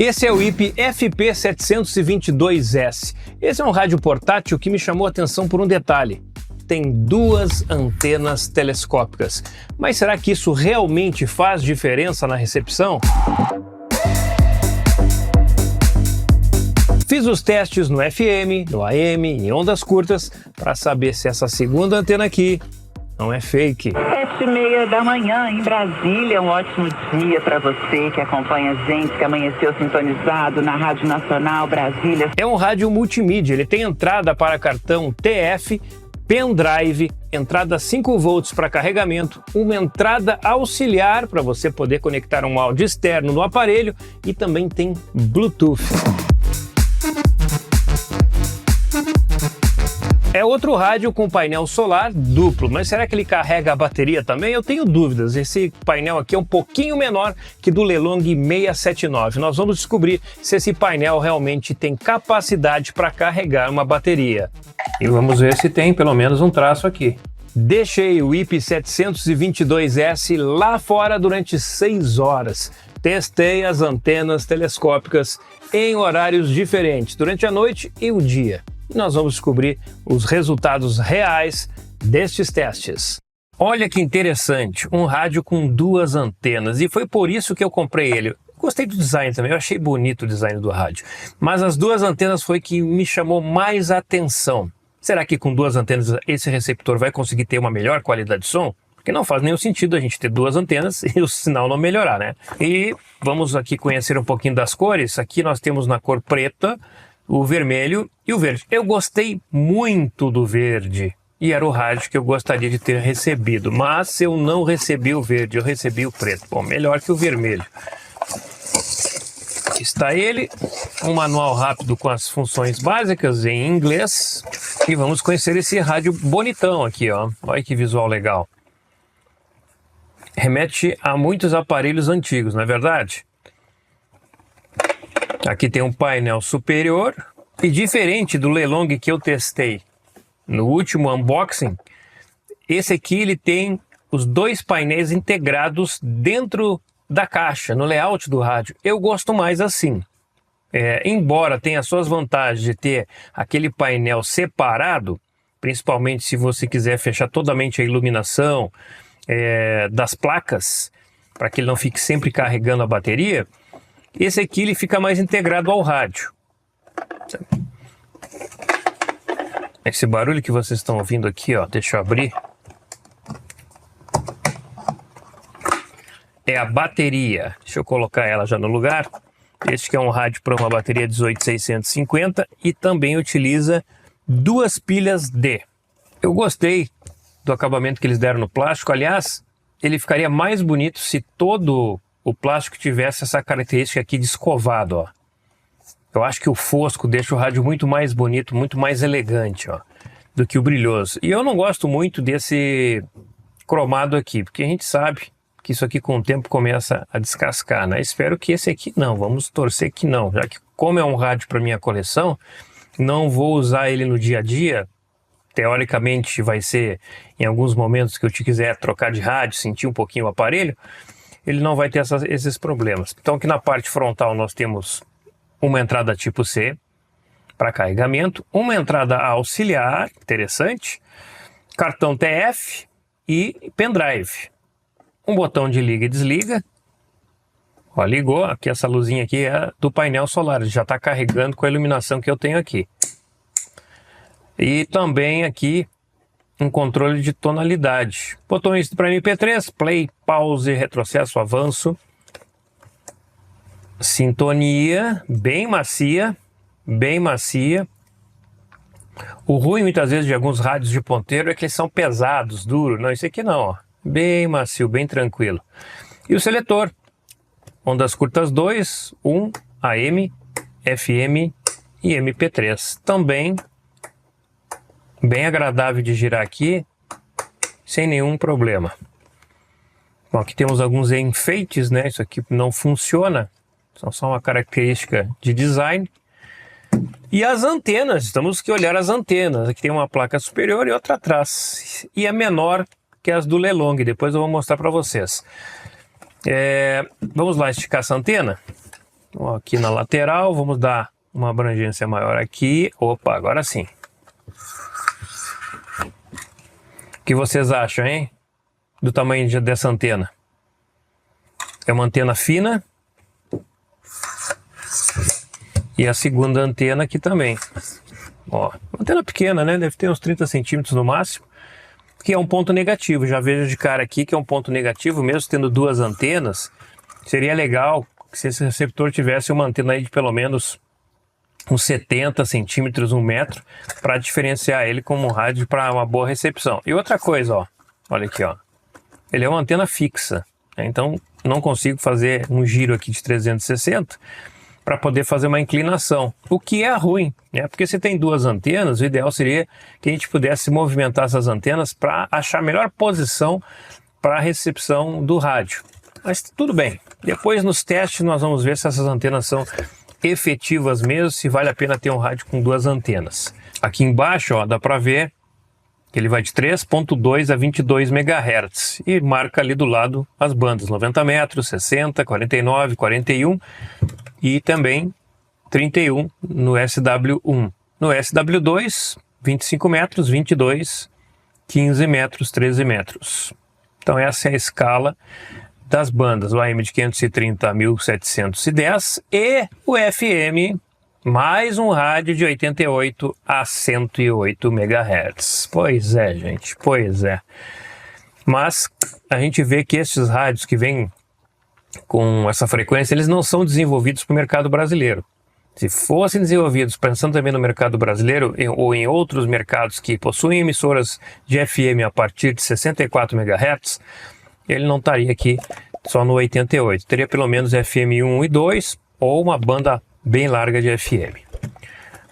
Esse é o IP FP722S. Esse é um rádio portátil que me chamou a atenção por um detalhe. Tem duas antenas telescópicas. Mas será que isso realmente faz diferença na recepção? Fiz os testes no FM, no AM, em ondas curtas, para saber se essa segunda antena aqui não é fake. 7h30 da manhã em Brasília, um ótimo dia para você que acompanha a gente, que amanheceu sintonizado na Rádio Nacional Brasília. É um rádio multimídia, ele tem entrada para cartão TF, pendrive, entrada 5 volts para carregamento, uma entrada auxiliar para você poder conectar um áudio externo no aparelho e também tem Bluetooth. É outro rádio com painel solar duplo, mas será que ele carrega a bateria também? Eu tenho dúvidas. Esse painel aqui é um pouquinho menor que do Lelong 679. Nós vamos descobrir se esse painel realmente tem capacidade para carregar uma bateria. E vamos ver se tem pelo menos um traço aqui. Deixei o IP722S lá fora durante 6 horas. Testei as antenas telescópicas em horários diferentes, durante a noite e o dia. E nós vamos descobrir os resultados reais destes testes. Olha que interessante, um rádio com 2 antenas, e foi por isso que eu comprei ele. Gostei do design também, eu achei bonito o design do rádio, mas as 2 antenas foi que me chamou mais a atenção. Será que com 2 antenas esse receptor vai conseguir ter uma melhor qualidade de som? Porque não faz nenhum sentido a gente ter 2 antenas e o sinal não melhorar, né? E vamos aqui conhecer um pouquinho das cores. Aqui nós temos na cor preta, o vermelho e o verde. Eu gostei muito do verde e era o rádio que eu gostaria de ter recebido, mas eu não recebi o verde, eu recebi o preto. Bom, melhor que o vermelho. Aqui está ele, um manual rápido com as funções básicas em inglês e vamos conhecer esse rádio bonitão aqui, ó. Olha que visual legal. Remete a muitos aparelhos antigos, não é verdade? Aqui tem um painel superior e diferente do Lelong que eu testei no último unboxing, esse aqui ele tem os 2 painéis integrados dentro da caixa, no layout do rádio. Eu gosto mais assim. Embora tenha suas vantagens de ter aquele painel separado, principalmente se você quiser fechar totalmente a iluminação das placas, para que ele não fique sempre carregando a bateria, esse aqui ele fica mais integrado ao rádio. Esse barulho que vocês estão ouvindo aqui, ó, deixa eu abrir. É a bateria. Deixa eu colocar ela já no lugar. Este que é um rádio para uma bateria 18650 e também utiliza 2 pilhas D. Eu gostei do acabamento que eles deram no plástico. Aliás, ele ficaria mais bonito se todo o plástico tivesse essa característica aqui de escovado, ó. Eu acho que o fosco deixa o rádio muito mais bonito, muito mais elegante, ó, do que o brilhoso. E eu não gosto muito desse cromado aqui, porque a gente sabe que isso aqui com o tempo começa a descascar, né? Espero que esse aqui não, vamos torcer que não, já que como é um rádio para minha coleção, não vou usar ele no dia a dia. Teoricamente vai ser em alguns momentos que eu te quiser trocar de rádio, sentir um pouquinho o aparelho, ele não vai ter esses problemas. Então aqui na parte frontal nós temos uma entrada tipo C para carregamento, uma entrada auxiliar, interessante, cartão TF e pendrive. Um botão de liga e desliga. Ó, ligou, aqui essa luzinha aqui é do painel solar, ele já está carregando com a iluminação que eu tenho aqui. E também aqui um controle de tonalidade. Botões para MP3, play, pause, retrocesso, avanço. Sintonia, bem macia, bem macia. O ruim muitas vezes de alguns rádios de ponteiro é que eles são pesados, duros. Não, esse aqui não, ó. Bem macio, bem tranquilo. E o seletor, ondas curtas 2, 1, AM, FM e MP3. Também bem agradável de girar aqui, sem nenhum problema. Bom, aqui temos alguns enfeites, né? Isso aqui não funciona, são só uma característica de design. E as antenas, temos que olhar as antenas. Aqui tem uma placa superior e outra atrás. E é menor que as do Lelong, depois eu vou mostrar para vocês. Vamos lá esticar essa antena. Ó, aqui na lateral, vamos dar uma abrangência maior aqui. Opa, agora sim. O que vocês acham, hein? Do tamanho dessa antena. É uma antena fina. E a segunda antena aqui também. Ó, antena pequena, né? Deve ter uns 30 centímetros no máximo. Que é um ponto negativo. Já vejo de cara aqui que é um ponto negativo, mesmo tendo duas antenas. Seria legal se esse receptor tivesse uma antena aí de pelo menos uns 70 centímetros, 1 metro, para diferenciar ele como um rádio para uma boa recepção. E outra coisa, ó, olha aqui, ó, ele é uma antena fixa, né? Então não consigo fazer um giro aqui de 360 para poder fazer uma inclinação, o que é ruim, né? Porque se tem duas antenas, o ideal seria que a gente pudesse movimentar essas antenas para achar a melhor posição para a recepção do rádio. Mas tudo bem, depois nos testes nós vamos ver se essas antenas são efetivas mesmo, se vale a pena ter um rádio com duas antenas. Aqui embaixo, ó, dá para ver que ele vai de 3.2 a 22 MHz e marca ali do lado as bandas 90 metros, 60, 49, 41 e também 31 no SW1. No SW2, 25 metros, 22, 15 metros, 13 metros. Então essa é a escala das bandas, o AM de 530 a 1710 e o FM, mais um rádio de 88 a 108 MHz. Pois é, gente, pois é. Mas a gente vê que esses rádios que vêm com essa frequência, eles não são desenvolvidos para o mercado brasileiro. Se fossem desenvolvidos pensando também no mercado brasileiro ou em outros mercados que possuem emissoras de FM a partir de 64 MHz, ele não estaria aqui só no 88. Teria pelo menos FM 1 e 2 ou uma banda bem larga de FM.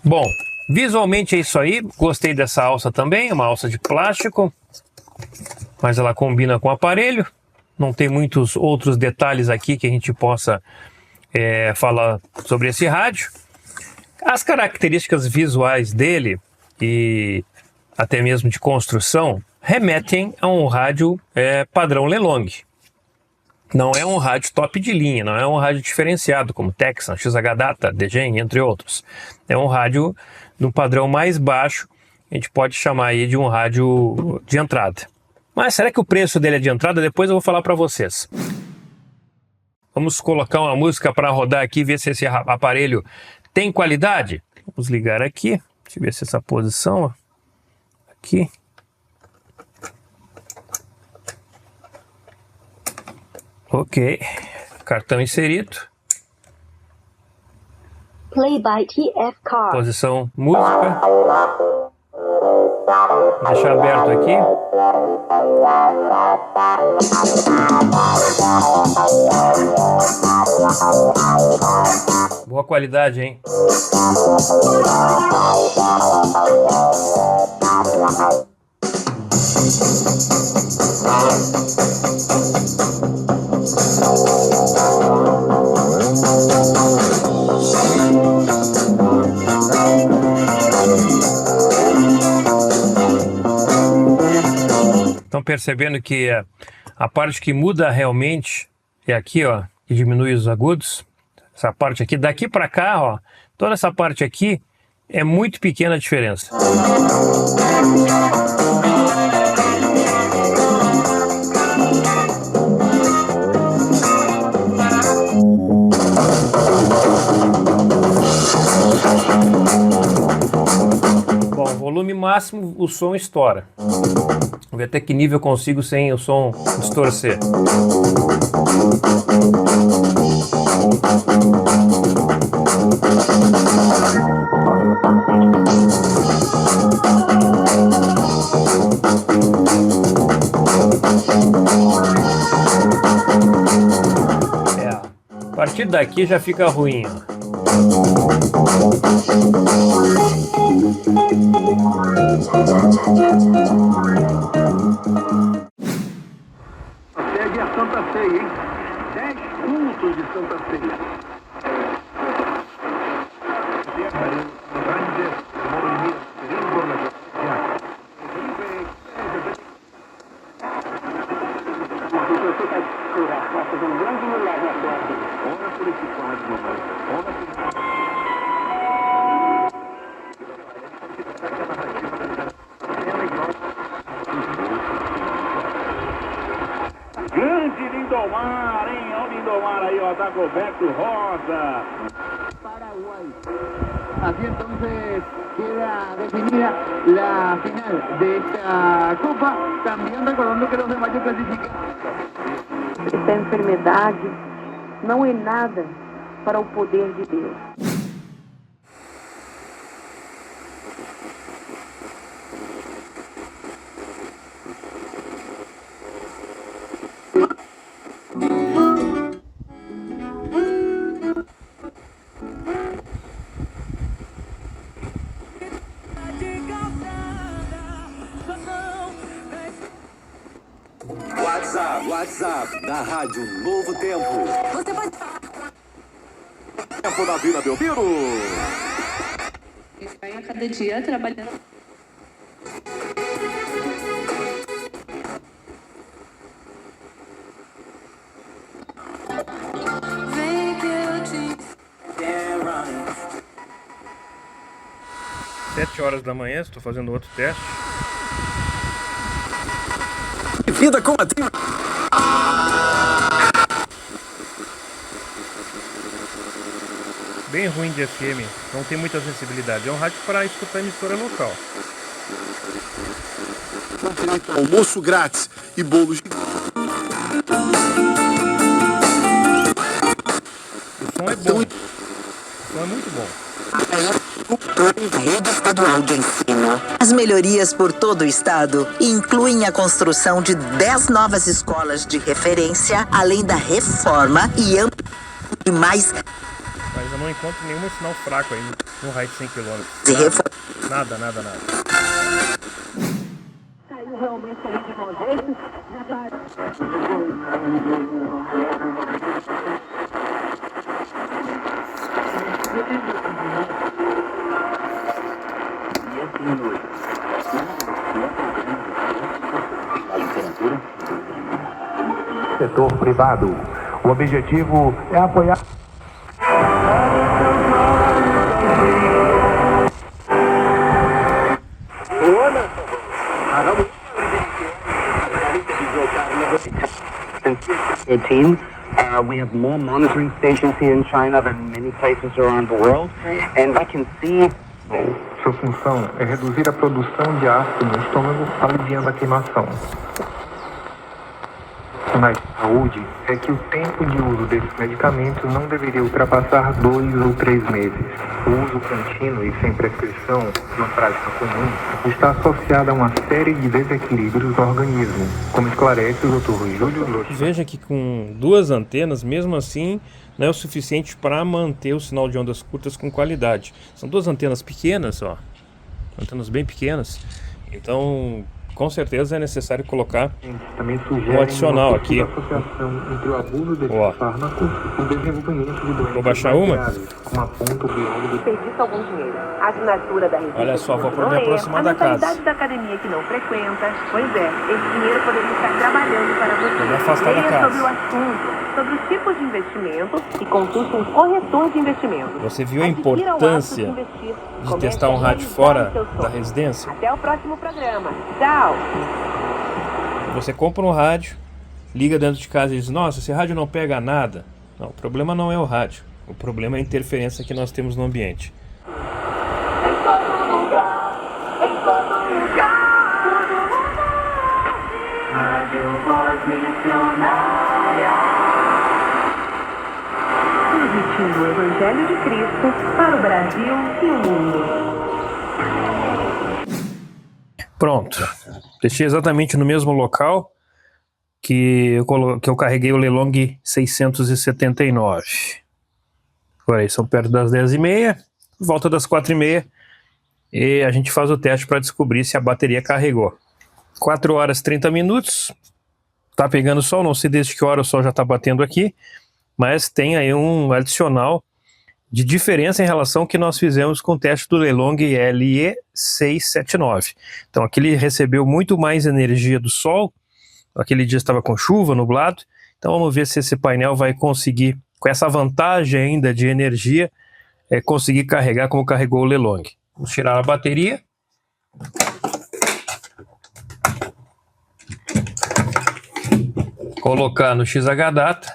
Bom, visualmente é isso aí. Gostei dessa alça também, uma alça de plástico, mas ela combina com o aparelho. Não tem muitos outros detalhes aqui que a gente possa falar sobre esse rádio. As características visuais dele e até mesmo de construção remetem a um rádio padrão Lelong. Não é um rádio top de linha, não é um rádio diferenciado como Texan, XH-Data, DGen, entre outros. É um rádio no padrão mais baixo, a gente pode chamar aí de um rádio de entrada. Mas será que o preço dele é de entrada? Depois eu vou falar para vocês. Vamos colocar uma música para rodar aqui, ver se esse aparelho tem qualidade. Vamos ligar aqui, deixa eu ver se essa posição, ó, aqui. Ok, cartão inserido. Play by TF Car. Posição música. Vou deixar aberto aqui. Boa qualidade, hein? Estão percebendo que a parte que muda realmente é aqui, ó, que diminui os agudos. Essa parte aqui, daqui para cá, ó, toda essa parte aqui é muito pequena a diferença. Bom, volume máximo, o som estoura. Vamos ver até que nível eu consigo sem o som distorcer. A partir daqui já fica ruim, ó. Segue a Santa Ceia, hein? 10 cultos de Santa Ceia. Ora por esse quadro. Grande Lindomar, hein? Olha o Lindomar aí, ó, Dagoberto Rosa. Paraguay. Así entonces queda definida la final de esta Copa, también recordando que los demás ya clasificaron. Essa enfermidade não é nada para o poder de Deus. WhatsApp da Rádio Novo Tempo. Você pode Tempo da Vila Belmiro. vai a cada dia trabalhando. Sete horas da manhã, estou fazendo outro teste. Vida com a Bem ruim de FM, não tem muita sensibilidade. É um rádio para escutar emissora local. almoço grátis e bolos. O som é bom. O som é muito bom. Rede Estadual de Ensino. As melhorias por todo o estado incluem a construção de 10 novas escolas de referência, além da reforma e de mais Mas eu não encontro nenhum sinal fraco aí no raio de 100 km. de reforma. Nada, nada, nada. Setor privado. O objetivo é apoiar. We have more monitoring stations here in China than many places around the world, and I can see. Sua função é reduzir a produção de ácido no estômago, aliviando a queimação. Na saúde, é que o tempo de uso desses medicamentos não deveria ultrapassar 2 ou 3 meses. O uso contínuo e sem prescrição, uma prática comum, está associado a uma série de desequilíbrios no organismo, como esclarece o Dr. Júlio Lúcio. Veja que com duas antenas, mesmo assim, não é o suficiente para manter o sinal de ondas curtas com qualidade. São duas antenas pequenas, ó, antenas bem pequenas, então com certeza é necessário colocar um adicional aqui. Associação entre o abuso desses Ó. fármacos e o desenvolvimento de doenças Vou baixar uma? graves, como aponta o biólogo. Perdi algum dinheiro. A assinatura da revista. Olha só, vou não me aproximar da casa. A mensalidade da academia que não frequenta. Pois é, esse dinheiro poderia estar trabalhando para você. Vou me afastar da Leia casa. sobre o assunto, sobre os tipos de investimento e consulte um corretor de investimento. Você viu a Adquira o hábito importância de investir. de Comece testar um a rádio realizar fora os seus da sonhos. residência? Até o próximo programa. Tchau! Você compra um rádio, liga dentro de casa e diz: nossa, esse rádio não pega nada. Não, o problema não é o rádio. O problema é a interferência que nós temos no ambiente. Transmitindo o Evangelho de Cristo para o Brasil e o mundo. Pronto. Deixei exatamente no mesmo local que eu carreguei o Lelong 679. Agora aí, são perto das 10h30, volta das 4h30, e a gente faz o teste para descobrir se a bateria carregou. 4 horas e 30 minutos, tá pegando sol, não sei desde que hora o sol já tá batendo aqui, mas tem aí um adicional de diferença em relação ao que nós fizemos com o teste do Lelong LE679. Então aqui ele recebeu muito mais energia do sol, aquele dia estava com chuva, nublado, então vamos ver se esse painel vai conseguir com essa vantagem ainda de energia, conseguir carregar como carregou o Lelong. Vamos tirar a bateria. Colocar no XH-Data.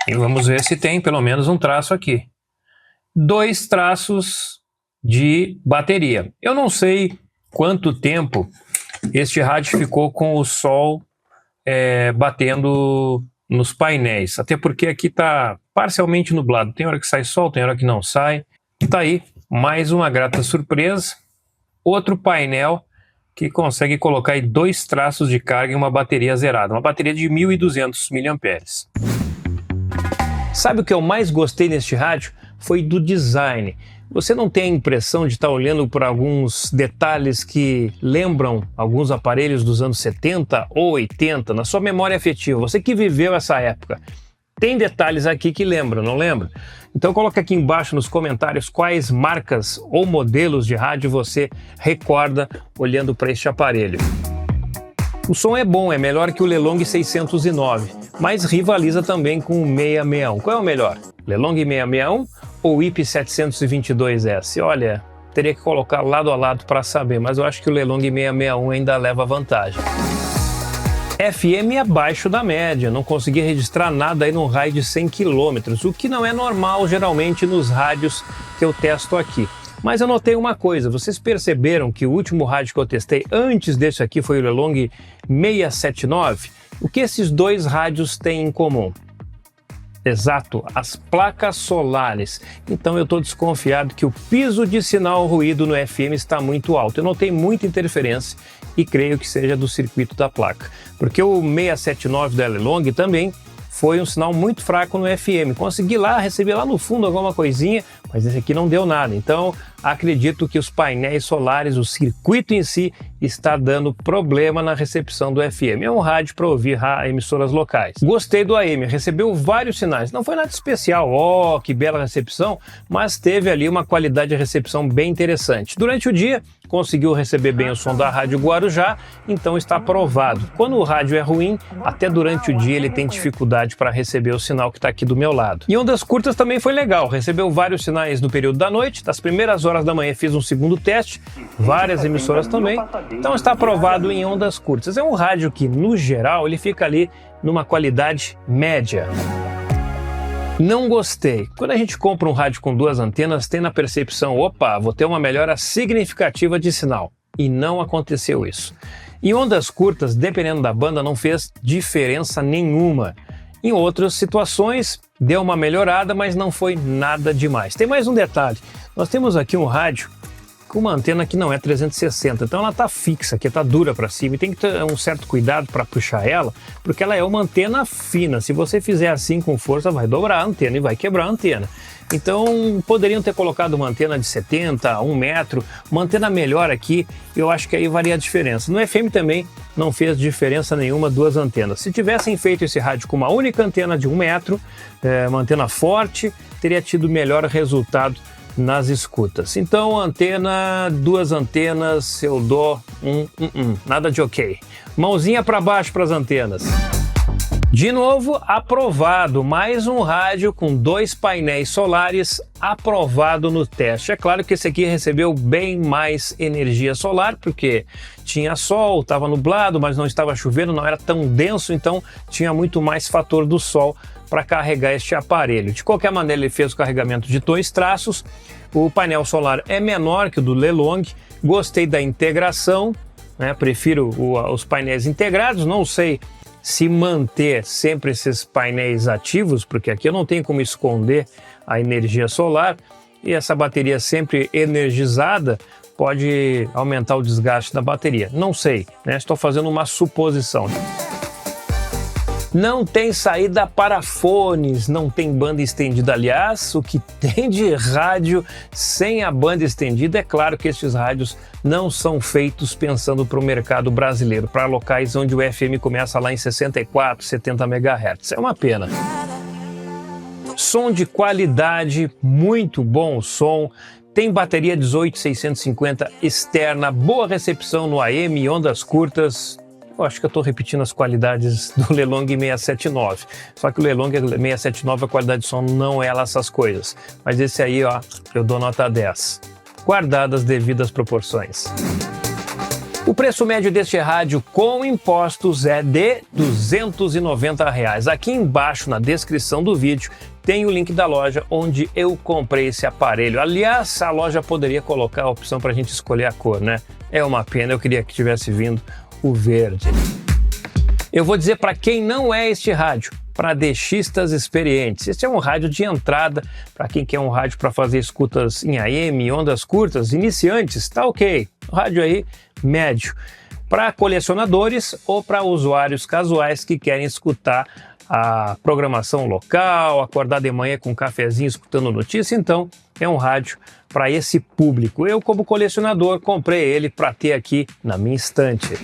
E vamos ver se tem pelo menos um traço aqui. 2 traços de bateria. Eu não sei quanto tempo este rádio ficou com o sol batendo nos painéis. Até porque aqui está parcialmente nublado. Tem hora que sai sol, tem hora que não sai. Tá aí, mais uma grata surpresa. Outro painel que consegue colocar aí 2 traços de carga em uma bateria zerada. Uma bateria de 1.200 mAh. Sabe o que eu mais gostei neste rádio? Foi do design. Você não tem a impressão de estar olhando por alguns detalhes que lembram alguns aparelhos dos anos 70 ou 80 na sua memória afetiva? Você que viveu essa época. Tem detalhes aqui que lembram, não lembra? Então coloca aqui embaixo nos comentários quais marcas ou modelos de rádio você recorda olhando para este aparelho. O som é bom, é melhor que o Lelong 609, mas rivaliza também com o 661. Qual é o melhor? Lelong 661 ou o IP 722S? Olha, teria que colocar lado a lado para saber, mas eu acho que o Lelong 661 ainda leva vantagem. FM abaixo da média, não consegui registrar nada aí num raio de 100 km, o que não é normal geralmente nos rádios que eu testo aqui. Mas eu notei uma coisa, vocês perceberam que o último rádio que eu testei antes desse aqui foi o Lelong 679? O que esses 2 rádios têm em comum? Exato, as placas solares. Então eu estou desconfiado que o piso de sinal ruído no FM está muito alto. Eu notei muita interferência e creio que seja do circuito da placa. Porque o 679 da Lelong também foi um sinal muito fraco no FM. Consegui receber lá no fundo alguma coisinha, mas esse aqui não deu nada. Então, acredito que os painéis solares, o circuito em si, está dando problema na recepção do FM. É um rádio para ouvir emissoras locais. Gostei do AM, recebeu vários sinais. Não foi nada especial, que bela recepção, mas teve ali uma qualidade de recepção bem interessante. Durante o dia, conseguiu receber bem o som da Rádio Guarujá, então está aprovado. Quando o rádio é ruim, até durante o dia ele tem dificuldade para receber o sinal que está aqui do meu lado. Em ondas curtas também foi legal, recebeu vários sinais no período da noite, das primeiras horas da manhã fiz um segundo teste, várias emissoras também, então está aprovado em ondas curtas. É um rádio que, no geral, ele fica ali numa qualidade média. Não gostei. Quando a gente compra um rádio com 2 antenas, tem na percepção, opa, vou ter uma melhora significativa de sinal. E não aconteceu isso. Em ondas curtas, dependendo da banda, não fez diferença nenhuma. Em outras situações, deu uma melhorada, mas não foi nada demais. Tem mais um detalhe. Nós temos aqui um rádio com uma antena que não é 360, então ela está fixa, que está dura para cima, e tem que ter um certo cuidado para puxar ela, porque ela é uma antena fina. Se você fizer assim com força, vai dobrar a antena e vai quebrar a antena. Então poderiam ter colocado uma antena de 70, 1 metro, uma antena melhor aqui, eu acho que aí varia a diferença. No FM também não fez diferença nenhuma 2 antenas. Se tivessem feito esse rádio com uma única antena de 1 metro, uma antena forte, teria tido melhor resultado nas escutas. Então, antena, 2 antenas, eu dou nada de ok. Mãozinha para baixo para as antenas. De novo, aprovado. Mais um rádio com 2 painéis solares aprovado no teste. É claro que esse aqui recebeu bem mais energia solar, porque tinha sol, estava nublado, mas não estava chovendo, não era tão denso, então tinha muito mais fator do sol para carregar este aparelho. De qualquer maneira, ele fez o carregamento de 2 traços. O painel solar é menor que o do Lelong. Gostei da integração, né? Prefiro os painéis integrados. Não sei se manter sempre esses painéis ativos, porque aqui eu não tenho como esconder a energia solar, e essa bateria sempre energizada pode aumentar o desgaste da bateria. Não sei, né? Estou fazendo uma suposição. Não tem saída para fones, não tem banda estendida. Aliás, o que tem de rádio sem a banda estendida, é claro que estes rádios não são feitos pensando para o mercado brasileiro, para locais onde o FM começa lá em 64, 70 MHz. É uma pena. Som de qualidade, muito bom o som. Tem bateria 18650 externa, boa recepção no AM e ondas curtas. Eu acho que eu estou repetindo as qualidades do Lelong 679. Só que o Lelong 679, a qualidade de som não é lá essas coisas. Mas esse aí, ó, eu dou nota 10. Guardadas as devidas proporções. O preço médio deste rádio com impostos é de R$ 290. Aqui embaixo na descrição do vídeo tem o link da loja onde eu comprei esse aparelho. Aliás, a loja poderia colocar a opção para a gente escolher a cor, né? É uma pena, eu queria que tivesse vindo o verde. Eu vou dizer para quem não é este rádio, para deixistas experientes. Este é um rádio de entrada para quem quer um rádio para fazer escutas em AM, ondas curtas, iniciantes, tá ok. O rádio aí, médio. Para colecionadores ou para usuários casuais que querem escutar a programação local, acordar de manhã com um cafezinho escutando notícia, então é um rádio para esse público. Eu, como colecionador, comprei ele para ter aqui na minha estante.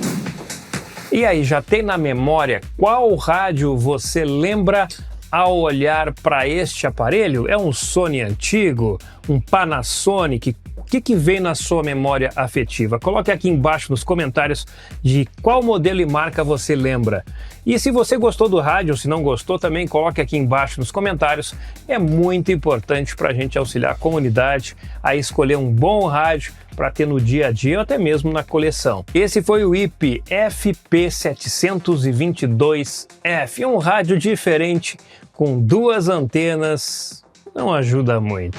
E aí, já tem na memória qual rádio você lembra ao olhar para este aparelho? É um Sony antigo? Um Panasonic? O que vem na sua memória afetiva? Coloque aqui embaixo nos comentários de qual modelo e marca você lembra. E se você gostou do rádio, ou se não gostou, também coloque aqui embaixo nos comentários. É muito importante para a gente auxiliar a comunidade a escolher um bom rádio para ter no dia a dia ou até mesmo na coleção. Esse foi o IP FP722F, um rádio diferente com duas antenas, não ajuda muito.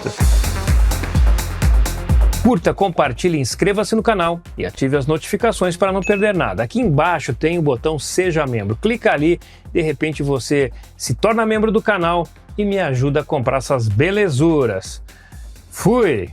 Curta, compartilhe, inscreva-se no canal e ative as notificações para não perder nada. Aqui embaixo tem o botão Seja Membro. Clica ali, de repente você se torna membro do canal e me ajuda a comprar essas belezuras. Fui!